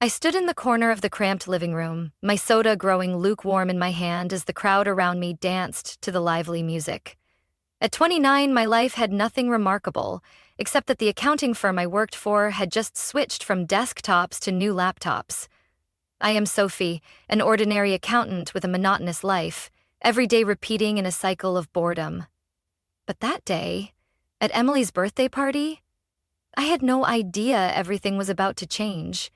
I stood in the corner of the cramped living room, my soda growing lukewarm in my hand as the crowd around me danced to the lively music. At 29, my life had nothing remarkable, except that the accounting firm I worked for had just switched from desktops to new laptops. I am Sophie, an ordinary accountant with a monotonous life, every day repeating in a cycle of boredom. But that day, at Emily's birthday party, I had no idea everything was about to change.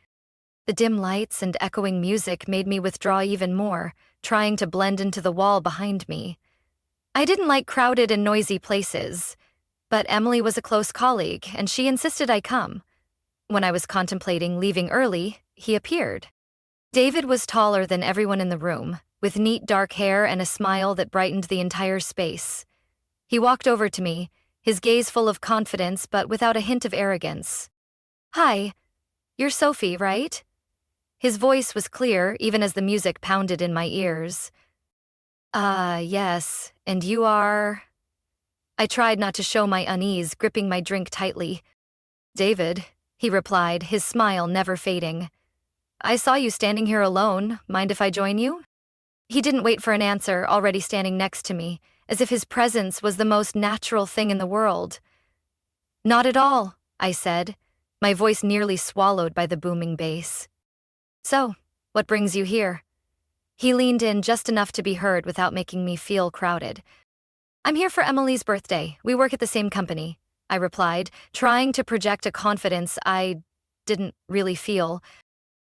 The dim lights and echoing music made me withdraw even more, trying to blend into the wall behind me. I didn't like crowded and noisy places, but Emily was a close colleague, and she insisted I come. When I was contemplating leaving early, he appeared. David was taller than everyone in the room, with neat dark hair and a smile that brightened the entire space. He walked over to me, his gaze full of confidence but without a hint of arrogance. "Hi, you're Sophie, right?" His voice was clear even as the music pounded in my ears. Yes, and you are?" I tried not to show my unease, gripping my drink tightly. "David," he replied, his smile never fading. "I saw you standing here alone. Mind if I join you?" He didn't wait for an answer, already standing next to me, as if his presence was the most natural thing in the world. "Not at all," I said, my voice nearly swallowed by the booming bass. "So, what brings you here?" He leaned in just enough to be heard without making me feel crowded. "I'm here for Emily's birthday. We work at the same company," I replied, trying to project a confidence I didn't really feel.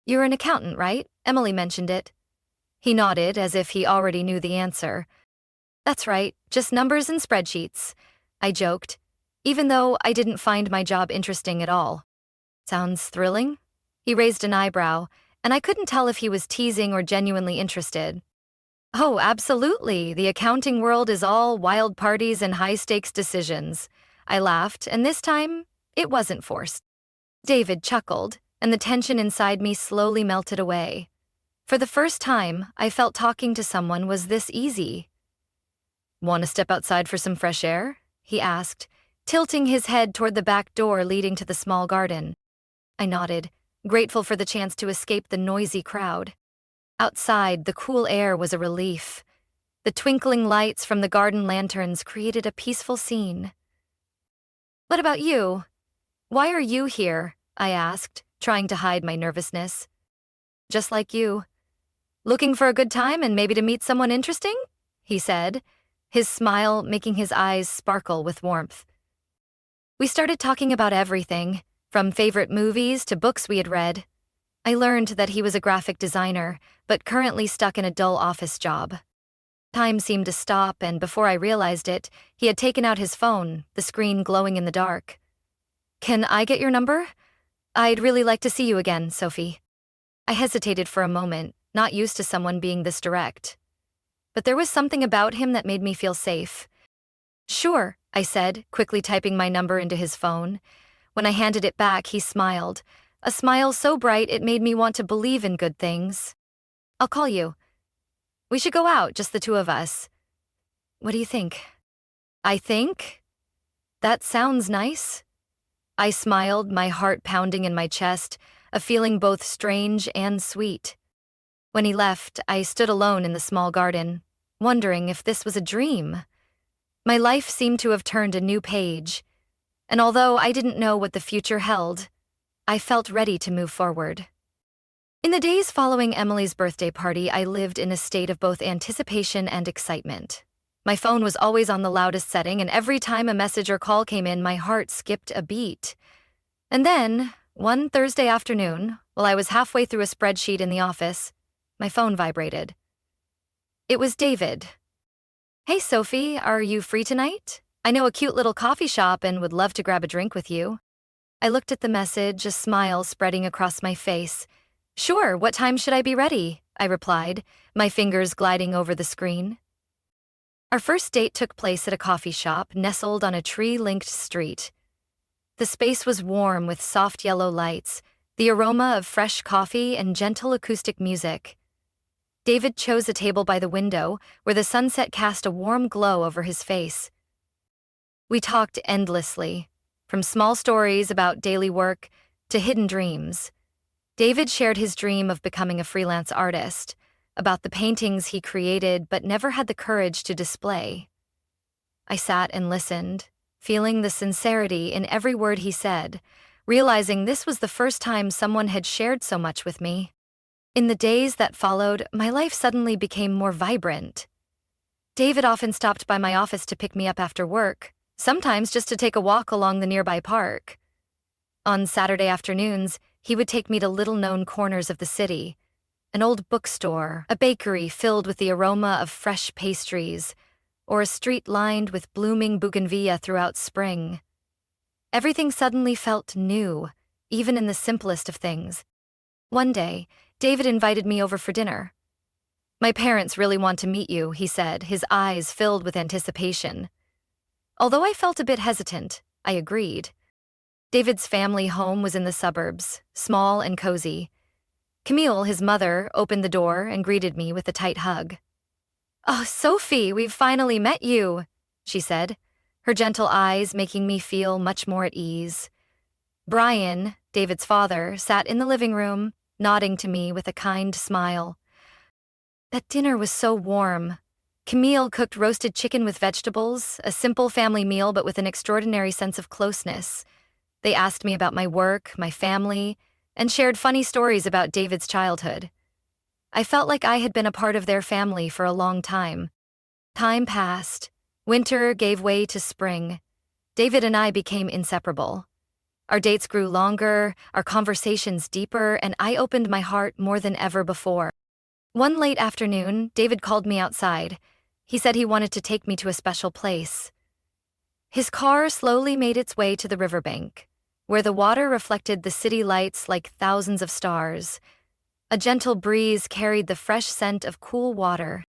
"You're an accountant, right? Emily mentioned it." He nodded as if he already knew the answer. "That's right, just numbers and spreadsheets," I joked, even though I didn't find my job interesting at all. "Sounds thrilling?" He raised an eyebrow, and I couldn't tell if he was teasing or genuinely interested. "Oh, absolutely. The accounting world is all wild parties and high-stakes decisions." I laughed, and this time, it wasn't forced. David chuckled, and the tension inside me slowly melted away. For the first time, I felt talking to someone was this easy. "Want to step outside for some fresh air?" he asked, tilting his head toward the back door leading to the small garden. I nodded, grateful for the chance to escape the noisy crowd. Outside, the cool air was a relief. The twinkling lights from the garden lanterns created a peaceful scene. "What about you? Why are you here?" I asked, trying to hide my nervousness. "Just like you. Looking for a good time and maybe to meet someone interesting?" he said, his smile making his eyes sparkle with warmth. We started talking about everything, from favorite movies to books we had read. I learned that he was a graphic designer, but currently stuck in a dull office job. Time seemed to stop, and before I realized it, he had taken out his phone, the screen glowing in the dark. "Can I get your number? I'd really like to see you again, Sophie." I hesitated for a moment, not used to someone being this direct. But there was something about him that made me feel safe. "Sure," I said, quickly typing my number into his phone. When I handed it back, he smiled, a smile so bright it made me want to believe in good things. "I'll call you. We should go out, just the two of us. What do you think?" "I think? That sounds nice." I smiled, my heart pounding in my chest, a feeling both strange and sweet. When he left, I stood alone in the small garden, wondering if this was a dream. My life seemed to have turned a new page, and although I didn't know what the future held, I felt ready to move forward. In the days following Emily's birthday party, I lived in a state of both anticipation and excitement. My phone was always on the loudest setting, and every time a message or call came in, my heart skipped a beat. And then, one Thursday afternoon, while I was halfway through a spreadsheet in the office, my phone vibrated. It was David. "Hey, Sophie, are you free tonight? I know a cute little coffee shop and would love to grab a drink with you." I looked at the message, a smile spreading across my face. "Sure, what time should I be ready?" I replied, my fingers gliding over the screen. Our first date took place at a coffee shop nestled on a tree-linked street. The space was warm with soft yellow lights, the aroma of fresh coffee and gentle acoustic music. David chose a table by the window where the sunset cast a warm glow over his face. We talked endlessly, from small stories about daily work to hidden dreams. David shared his dream of becoming a freelance artist, about the paintings he created but never had the courage to display. I sat and listened, feeling the sincerity in every word he said, realizing this was the first time someone had shared so much with me. In the days that followed, my life suddenly became more vibrant. David often stopped by my office to pick me up after work, sometimes just to take a walk along the nearby park. On Saturday afternoons, he would take me to little-known corners of the city, an old bookstore, a bakery filled with the aroma of fresh pastries, or a street lined with blooming bougainvillea throughout spring. Everything suddenly felt new, even in the simplest of things. One day, David invited me over for dinner. "My parents really want to meet you," he said, his eyes filled with anticipation. Although I felt a bit hesitant, I agreed. David's family home was in the suburbs, small and cozy. Camille, his mother, opened the door and greeted me with a tight hug. "Oh, Sophie, we've finally met you," she said, her gentle eyes making me feel much more at ease. Brian, David's father, sat in the living room, nodding to me with a kind smile. That dinner was so warm. Camille cooked roasted chicken with vegetables, a simple family meal but with an extraordinary sense of closeness. They asked me about my work, my family, and shared funny stories about David's childhood. I felt like I had been a part of their family for a long time. Time passed. Winter gave way to spring. David and I became inseparable. Our dates grew longer, our conversations deeper, and I opened my heart more than ever before. One late afternoon, David called me outside. He said he wanted to take me to a special place. His car slowly made its way to the riverbank, where the water reflected the city lights like thousands of stars. A gentle breeze carried the fresh scent of cool water.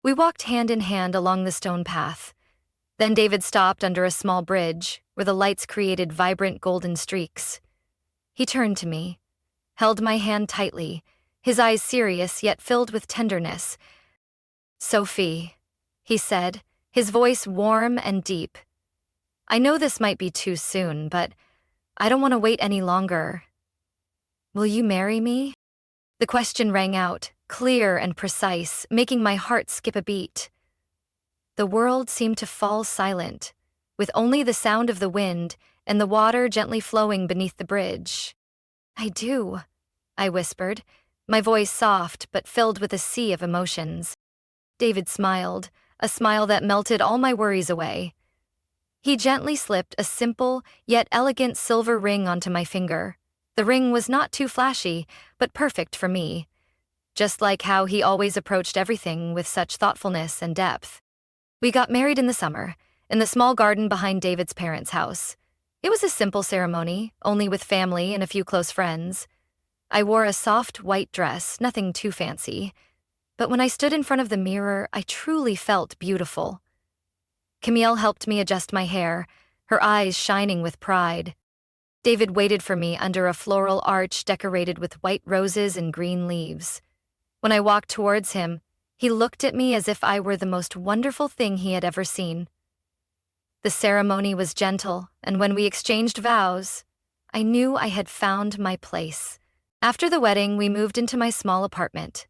We walked hand in hand along the stone path. Then David stopped under a small bridge, where the lights created vibrant golden streaks. He turned to me, held my hand tightly, his eyes serious yet filled with tenderness. "Sophie," he said, his voice warm and deep. "I know this might be too soon, but I don't want to wait any longer. Will you marry me?" The question rang out, clear and precise, making my heart skip a beat. The world seemed to fall silent, with only the sound of the wind and the water gently flowing beneath the bridge. "I do," I whispered, my voice soft but filled with a sea of emotions. David smiled, a smile that melted all my worries away. He gently slipped a simple yet elegant silver ring onto my finger. The ring was not too flashy, but perfect for me, just like how he always approached everything with such thoughtfulness and depth. We got married in the summer, in the small garden behind David's parents' house. It was a simple ceremony, only with family and a few close friends. I wore a soft white dress, nothing too fancy. But when I stood in front of the mirror, I truly felt beautiful. Camille helped me adjust my hair, her eyes shining with pride. David waited for me under a floral arch decorated with white roses and green leaves. When I walked towards him, he looked at me as if I were the most wonderful thing he had ever seen. The ceremony was gentle, and when we exchanged vows, I knew I had found my place. After the wedding, we moved into my small apartment.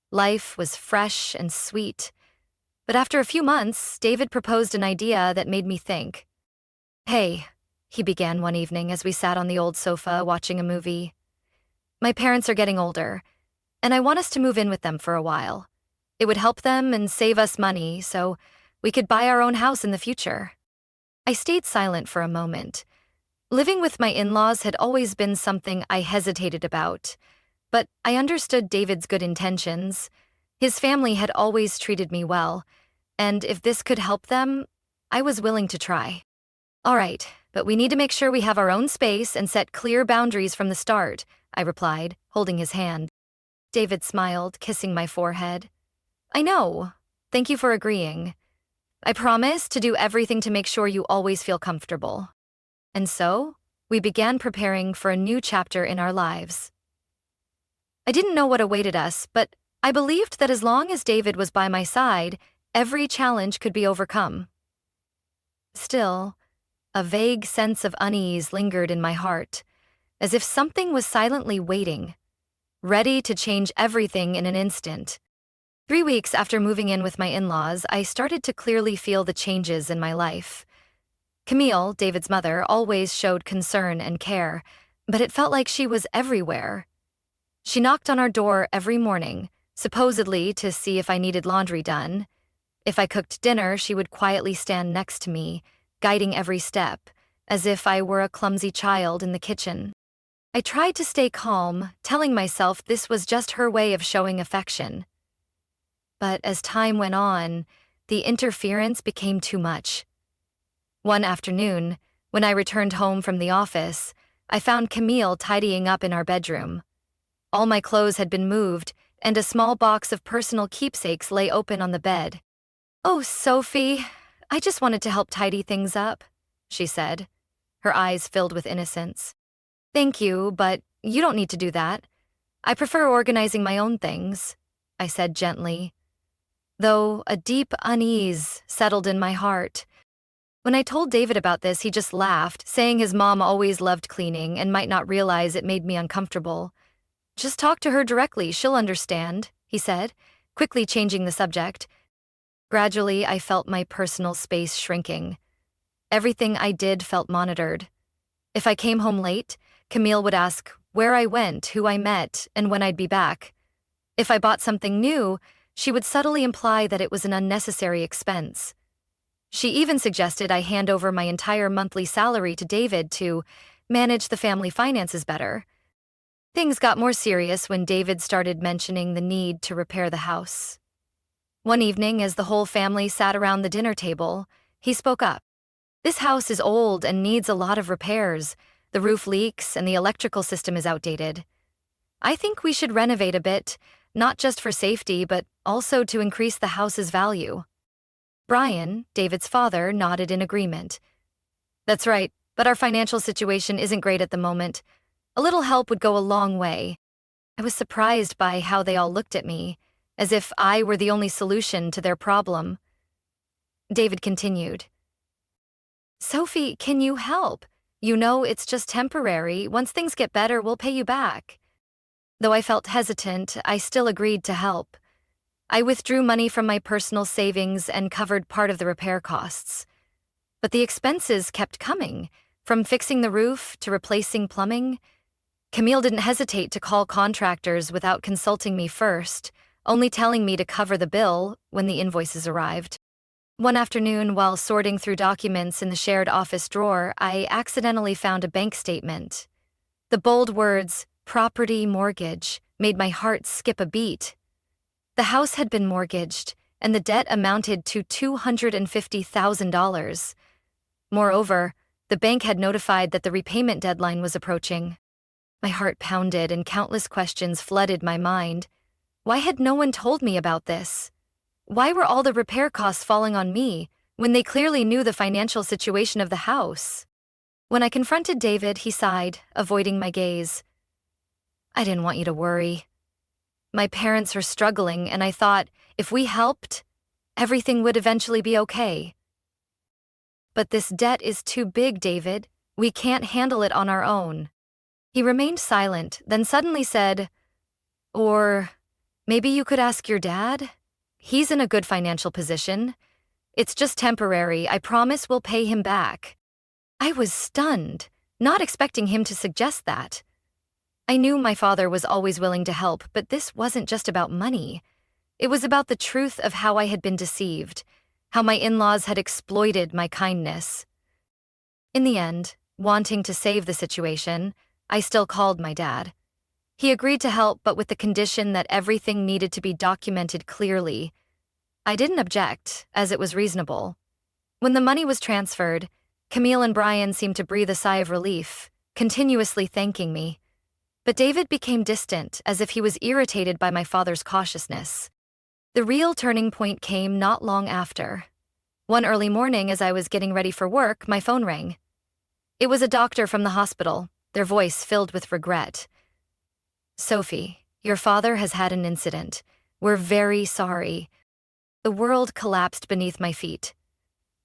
Life was fresh and sweet. But after a few months, David proposed an idea that made me think. "Hey," he began one evening as we sat on the old sofa watching a movie. "My parents are getting older, and I want us to move in with them for a while. It would help them and save us money, so we could buy our own house in the future." I stayed silent for a moment. Living with my in-laws had always been something I hesitated about, but I understood David's good intentions. His family had always treated me well, and if this could help them, I was willing to try. "All right, but we need to make sure we have our own space and set clear boundaries from the start," I replied, holding his hand. David smiled, kissing my forehead. "I know. Thank you for agreeing. I promise to do everything to make sure you always feel comfortable." And so, we began preparing for a new chapter in our lives. I didn't know what awaited us, but I believed that as long as David was by my side, every challenge could be overcome. Still, a vague sense of unease lingered in my heart, as if something was silently waiting, ready to change everything in an instant. 3 weeks after moving in with my in-laws, I started to clearly feel the changes in my life. Camille, David's mother, always showed concern and care, but it felt like she was everywhere. She knocked on our door every morning, supposedly to see if I needed laundry done. If I cooked dinner, she would quietly stand next to me, guiding every step, as if I were a clumsy child in the kitchen. I tried to stay calm, telling myself this was just her way of showing affection. But as time went on, the interference became too much. One afternoon, when I returned home from the office, I found Camille tidying up in our bedroom. All my clothes had been moved, and a small box of personal keepsakes lay open on the bed. "Oh, Sophie, I just wanted to help tidy things up," she said, her eyes filled with innocence. "Thank you, but you don't need to do that. I prefer organizing my own things," I said gently, though a deep unease settled in my heart. When I told David about this, he just laughed, saying his mom always loved cleaning and might not realize it made me uncomfortable. "Just talk to her directly, she'll understand," he said, quickly changing the subject. Gradually, I felt my personal space shrinking. Everything I did felt monitored. If I came home late, Camille would ask where I went, who I met, and when I'd be back. If I bought something new, she would subtly imply that it was an unnecessary expense. She even suggested I hand over my entire monthly salary to David to manage the family finances better. Things got more serious when David started mentioning the need to repair the house. One evening, as the whole family sat around the dinner table, he spoke up. "This house is old and needs a lot of repairs. The roof leaks and the electrical system is outdated. I think we should renovate a bit, not just for safety, but also to increase the house's value." Brian, David's father, nodded in agreement. "That's right, but our financial situation isn't great at the moment. A little help would go a long way." I was surprised by how they all looked at me, as if I were the only solution to their problem. David continued. "Sophie, can you help? You know it's just temporary. Once things get better, we'll pay you back." Though I felt hesitant, I still agreed to help. I withdrew money from my personal savings and covered part of the repair costs. But the expenses kept coming, from fixing the roof to replacing plumbing. Camille didn't hesitate to call contractors without consulting me first, only telling me to cover the bill when the invoices arrived. One afternoon, while sorting through documents in the shared office drawer, I accidentally found a bank statement. The bold words, "property mortgage," made my heart skip a beat. The house had been mortgaged, and the debt amounted to $250,000. Moreover, the bank had notified that the repayment deadline was approaching. My heart pounded and countless questions flooded my mind. Why had no one told me about this? Why were all the repair costs falling on me when they clearly knew the financial situation of the house? When I confronted David, he sighed, avoiding my gaze. "I didn't want you to worry. My parents are struggling, and I thought if we helped, everything would eventually be okay." "But this debt is too big, David. We can't handle it on our own." He remained silent, then suddenly said, "Or maybe you could ask your dad? He's in a good financial position. It's just temporary. I promise we'll pay him back." I was stunned, not expecting him to suggest that. I knew my father was always willing to help, but this wasn't just about money. It was about the truth of how I had been deceived, how my in-laws had exploited my kindness. In the end, wanting to save the situation, I still called my dad. He agreed to help, but with the condition that everything needed to be documented clearly. I didn't object, as it was reasonable. When the money was transferred, Camille and Brian seemed to breathe a sigh of relief, continuously thanking me. But David became distant, as if he was irritated by my father's cautiousness. The real turning point came not long after. One early morning, as I was getting ready for work, my phone rang. It was a doctor from the hospital, their voice filled with regret. "Sophie, your father has had an incident. We're very sorry." The world collapsed beneath my feet.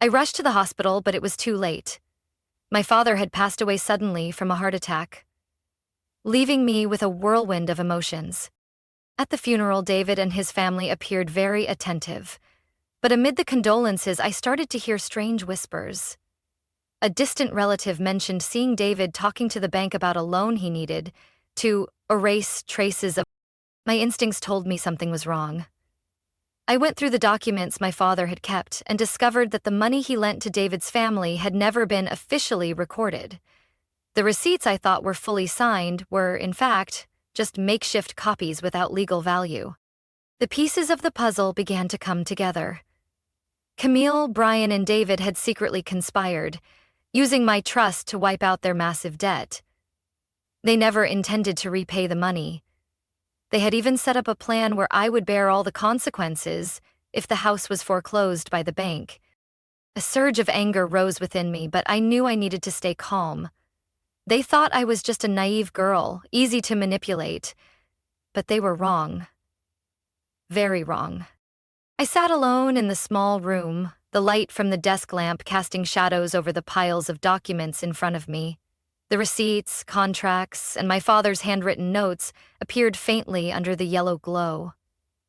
I rushed to the hospital, but it was too late. My father had passed away suddenly from a heart attack. leaving me with a whirlwind of emotions. At the funeral, David and his family appeared very attentive, but amid the condolences, I started to hear strange whispers. A distant relative mentioned seeing David talking to the bank about a loan he needed to erase traces of. My instincts told me something was wrong. I went through the documents my father had kept and discovered that the money he lent to David's family had never been officially recorded. The receipts I thought were fully signed were, in fact, just makeshift copies without legal value. The pieces of the puzzle began to come together. Camille, Brian, and David had secretly conspired, using my trust to wipe out their massive debt. They never intended to repay the money. They had even set up a plan where I would bear all the consequences if the house was foreclosed by the bank. A surge of anger rose within me, but I knew I needed to stay calm. They thought I was just a naive girl, easy to manipulate, but they were wrong. Very wrong. I sat alone in the small room, the light from the desk lamp casting shadows over the piles of documents in front of me. The receipts, contracts, and my father's handwritten notes appeared faintly under the yellow glow.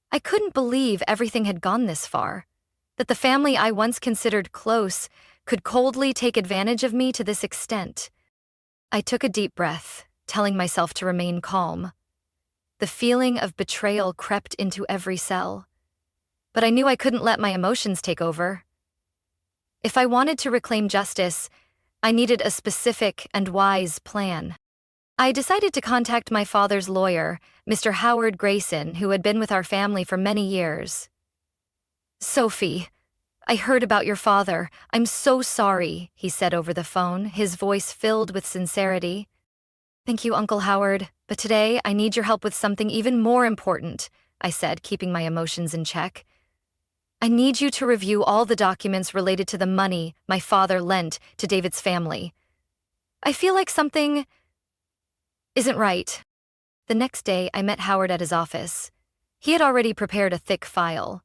I couldn't believe everything had gone this far, that the family I once considered close could coldly take advantage of me to this extent. I took a deep breath, telling myself to remain calm. The feeling of betrayal crept into every cell, but I knew I couldn't let my emotions take over. If I wanted to reclaim justice, I needed a specific and wise plan. I decided to contact my father's lawyer, Mr. Howard Grayson, who had been with our family for many years. "Sophie, I heard about your father. I'm so sorry," he said over the phone, his voice filled with sincerity. "Thank you, Uncle Howard, but today I need your help with something even more important," I said, keeping my emotions in check. "I need you to review all the documents related to the money my father lent to David's family. I feel like something isn't right." The next day, I met Howard at his office. He had already prepared a thick file.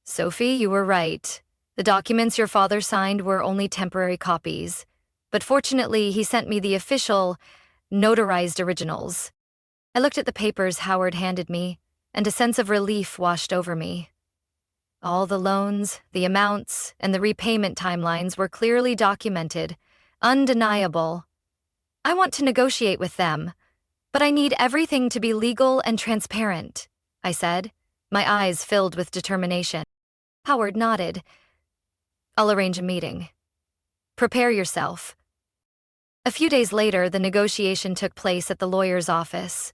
"Sophie, you were right. The documents your father signed were only temporary copies, but fortunately he sent me the official, notarized originals." I looked at the papers Howard handed me, and a sense of relief washed over me. All the loans, the amounts, and the repayment timelines were clearly documented, undeniable. "I want to negotiate with them, but I need everything to be legal and transparent," I said, my eyes filled with determination. Howard nodded. "I'll arrange a meeting. Prepare yourself." A few days later, the negotiation took place at the lawyer's office.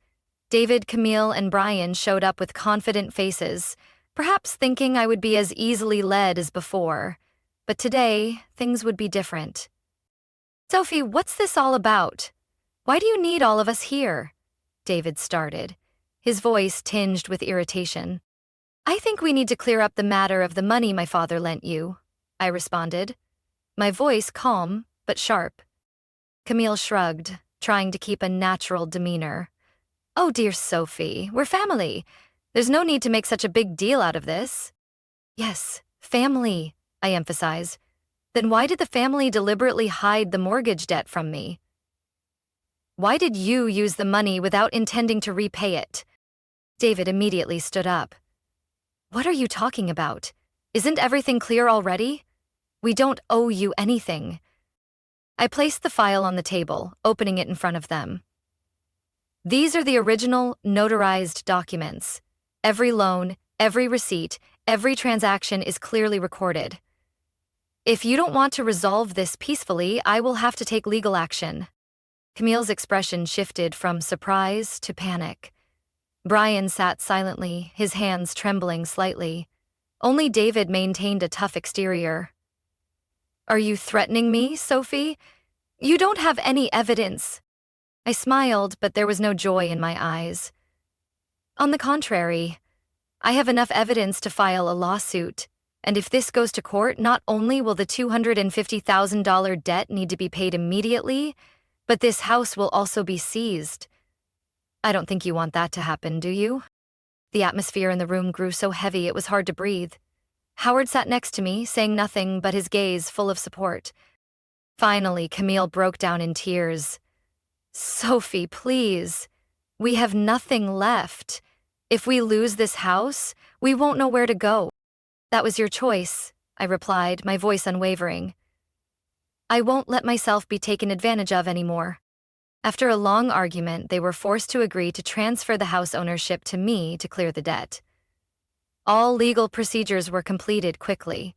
David, Camille, and Brian showed up with confident faces, perhaps thinking I would be as easily led as before. But today, things would be different. "Sophie, what's this all about? Why do you need all of us here?" David started, his voice tinged with irritation. "I think we need to clear up the matter of the money my father lent you," I responded, my voice calm but sharp. Camille shrugged, trying to keep a natural demeanor. "Oh, dear Sophie, we're family. There's no need to make such a big deal out of this." "Yes, family," I emphasized. "Then why did the family deliberately hide the mortgage debt from me? Why did you use the money without intending to repay it?" David immediately stood up. "What are you talking about? Isn't everything clear already? We don't owe you anything." I placed the file on the table, opening it in front of them. "These are the original, notarized documents. Every loan, every receipt, every transaction is clearly recorded. If you don't want to resolve this peacefully, I will have to take legal action." Camille's expression shifted from surprise to panic. Brian sat silently, his hands trembling slightly. Only David maintained a tough exterior. "Are you threatening me, Sophie? You don't have any evidence." I smiled, but there was no joy in my eyes. "On the contrary, I have enough evidence to file a lawsuit, and if this goes to court, not only will the $250,000 debt need to be paid immediately, but this house will also be seized. I don't think you want that to happen, do you?" The atmosphere in the room grew so heavy it was hard to breathe. Howard sat next to me, saying nothing but his gaze full of support. Finally, Camille broke down in tears. Sophie, please. We have nothing left. If we lose this house, we won't know where to go. That was your choice, I replied, my voice unwavering. I won't let myself be taken advantage of anymore. After a long argument, they were forced to agree to transfer the house ownership to me to clear the debt. All legal procedures were completed quickly.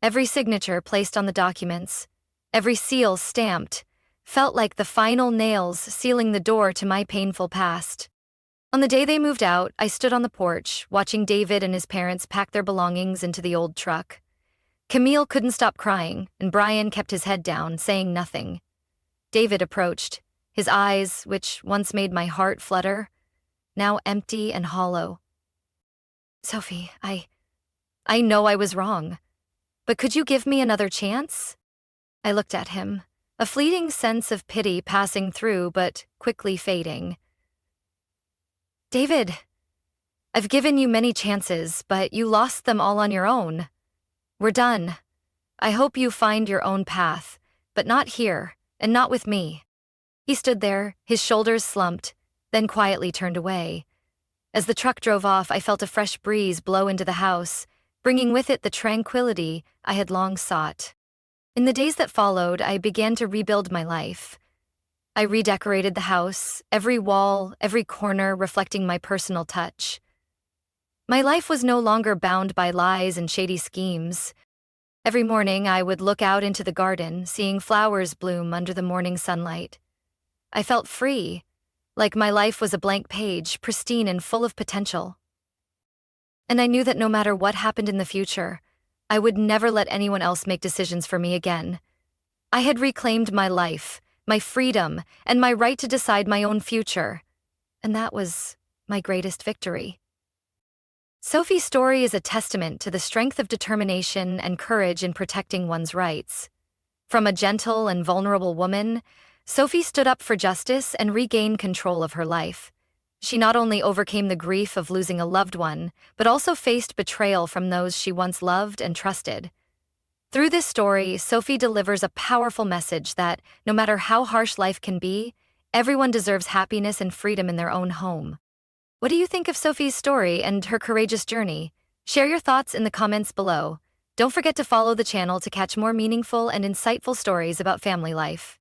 Every signature placed on the documents, every seal stamped, felt like the final nails sealing the door to my painful past. On the day they moved out, I stood on the porch, watching David and his parents pack their belongings into the old truck. Camille couldn't stop crying, and Brian kept his head down, saying nothing. David approached, his eyes, which once made my heart flutter, now empty and hollow. Sophie, I know I was wrong, but could you give me another chance? I looked at him, a fleeting sense of pity passing through but quickly fading. David, I've given you many chances, but you lost them all on your own. We're done. I hope you find your own path, but not here, and not with me. He stood there, his shoulders slumped, then quietly turned away. As the truck drove off, I felt a fresh breeze blow into the house, bringing with it the tranquility I had long sought. In the days that followed, I began to rebuild my life. I redecorated the house, every wall, every corner reflecting my personal touch. My life was no longer bound by lies and shady schemes. Every morning, I would look out into the garden, seeing flowers bloom under the morning sunlight. I felt free, like my life was a blank page, pristine and full of potential. And I knew that no matter what happened in the future, I would never let anyone else make decisions for me again. I had reclaimed my life, my freedom, and my right to decide my own future. And that was my greatest victory. Sophie's story is a testament to the strength of determination and courage in protecting one's rights. From a gentle and vulnerable woman, Sophie stood up for justice and regained control of her life. She not only overcame the grief of losing a loved one, but also faced betrayal from those she once loved and trusted. Through this story, Sophie delivers a powerful message that, no matter how harsh life can be, everyone deserves happiness and freedom in their own home. What do you think of Sophie's story and her courageous journey? Share your thoughts in the comments below. Don't forget to follow the channel to catch more meaningful and insightful stories about family life.